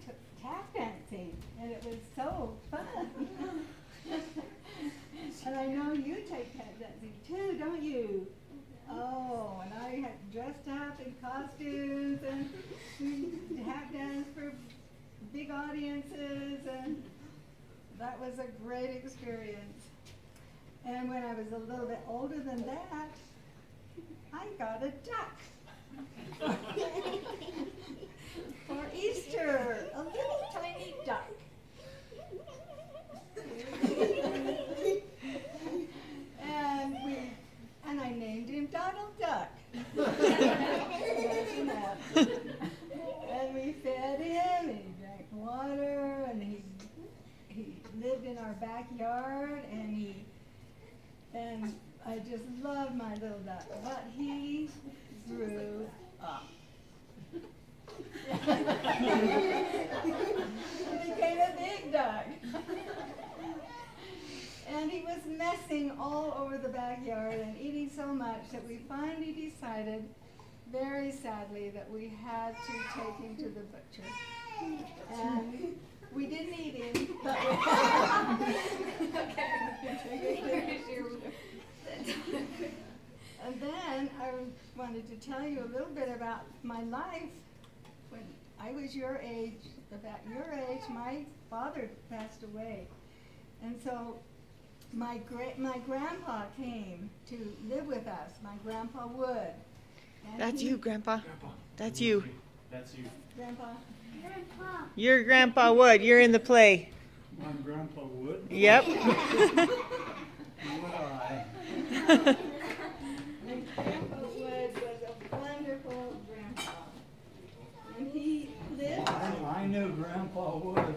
took tap dancing, and it was so fun. And I know you take tap dancing too, don't you? Oh, and I had dressed up in costumes and we tap danced for big audiences, and that was a great experience. And when I was a little bit older than that, I got a duck for Easter, a little tiny duck. And I named him Donald Duck. Imagine that. And we fed him, and he drank water, and he lived in our backyard, and I just loved my little duck. But he grew up. He became a big duck. And he was messing all over the backyard and eating so much that we finally decided, very sadly, that we had to take him to the butcher. And we didn't eat him, but and then I wanted to tell you a little bit about my life. When I was your age, about your age, my father passed away. And so my grandpa came to live with us, my Grandpa Wood. And That's you, Grandpa. That's you. That's you. Grandpa. Grandpa. You're Grandpa Wood. You're in the play. I'm Grandpa Wood. Yep. Would I? And Grandpa Wood was a wonderful grandpa. And he lived. I knew Grandpa Wood.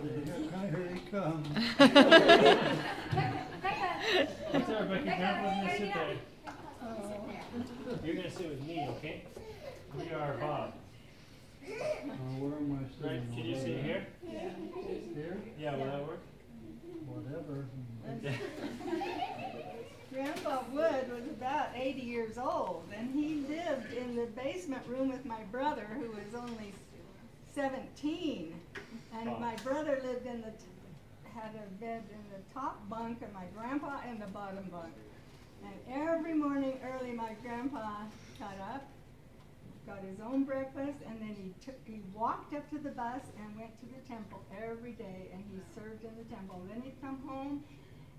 Here he comes. What's up, Becky? Grandpa's gonna sit there. You're gonna sit with me, okay? We are Bob. Where am I sitting? Right, can you sit here? Yeah. Here? Yeah. Yeah, will that work? Whatever. Okay. Grandpa Wood was about 80 years old, and he lived in the basement room with my brother, who was only 17. And my brother lived in had a bed in the top bunk, and my grandpa in the bottom bunk. And every morning early, my grandpa got up, got his own breakfast, and then he walked up to the bus and went to the temple every day, and he served in the temple. Then he'd come home,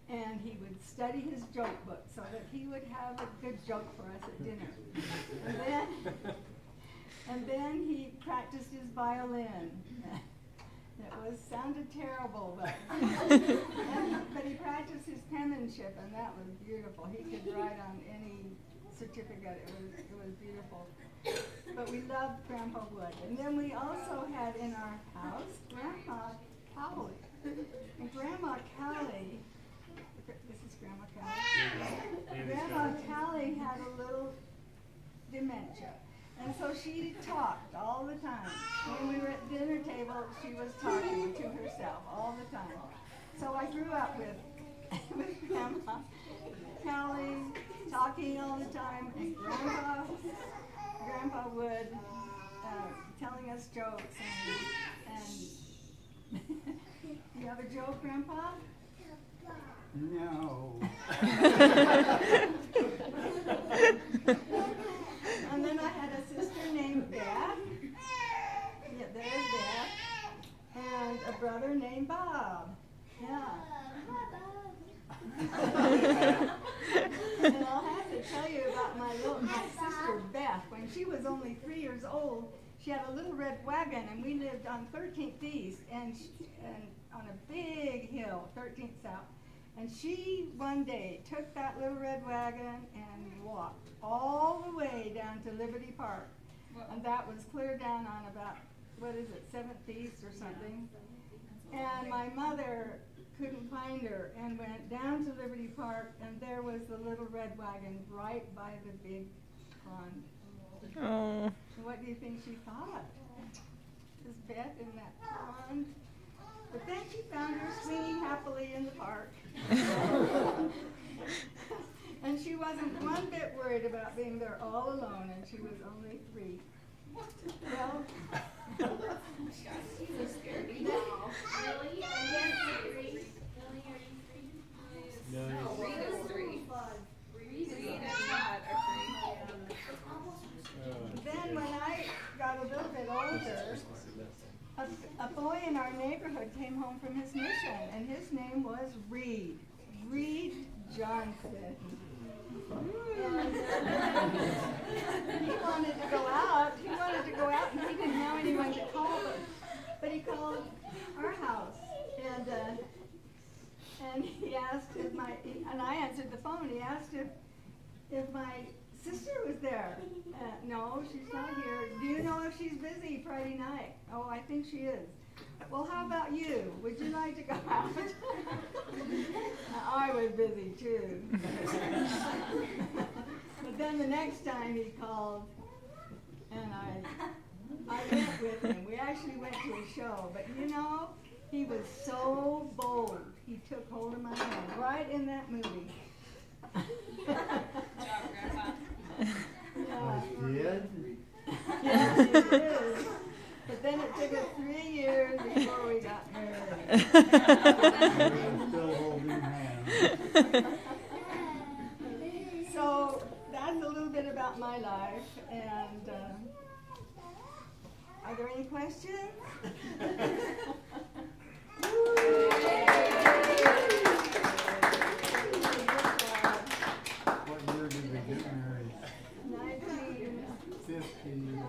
and he would study his joke book so that he would have a good joke for us at dinner. And then he practiced his violin. It sounded terrible, but he practiced his penmanship, and that was beautiful. He could write on any certificate. It was beautiful. But we loved Grandpa Wood. And then we also had in our house Grandma Cowley. And Grandma Cowley, this is Grandma Cowley. Grandma Cowley had a little dementia. And so she talked all the time. When we were at dinner table, she was talking to herself all the time. So I grew up with Grandma Cowley talking all the time, and Grandpa Wood telling us jokes. And you have a joke, Grandpa? No. And then I had a sister named Beth. Yeah, there's Beth. And a brother named Bob. Yeah. And I'll have to tell you about my sister Beth. When she was only 3 years old, she had a little red wagon, and we lived on 13th East and on a big hill, 13th South. And she, one day, took that little red wagon and walked all the way down to Liberty Park. And that was clear down on about, 7th East or something. And my mother couldn't find her and went down to Liberty Park, and there was the little red wagon right by the big pond. Oh. So what do you think she thought? This Beth in that pond? But then she found her swinging happily in the park. And she wasn't one bit worried about being there all alone, and she was only 3. Well, Then when I got a little bit older, a boy in our neighborhood came home from his mission, and his name was Reed Johnson. And he wanted to go out. And he didn't know anyone to call, but he called our house, and he asked if and I answered the phone. He asked if my sister was there. No, she's not here. Do you know if she's busy Friday night? Oh, I think she is. Well, how about you? Would you like to go out? I was busy too. But then the next time he called, and I went with him. We actually went to a show, but you know, he was so bold. He took hold of my hand right in that movie. Good job, Grandpa. Yeah. Did? Yes, it is. But then it took us 3 years before we got married. We're still holding hands. So that's a little bit about my life. And are there any questions? What year did we get married? 1950.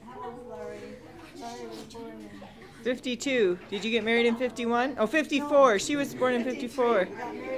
How old was Larry? Larry was born in 52. Did you get married in 51? Oh, 54. She was born in 54. got married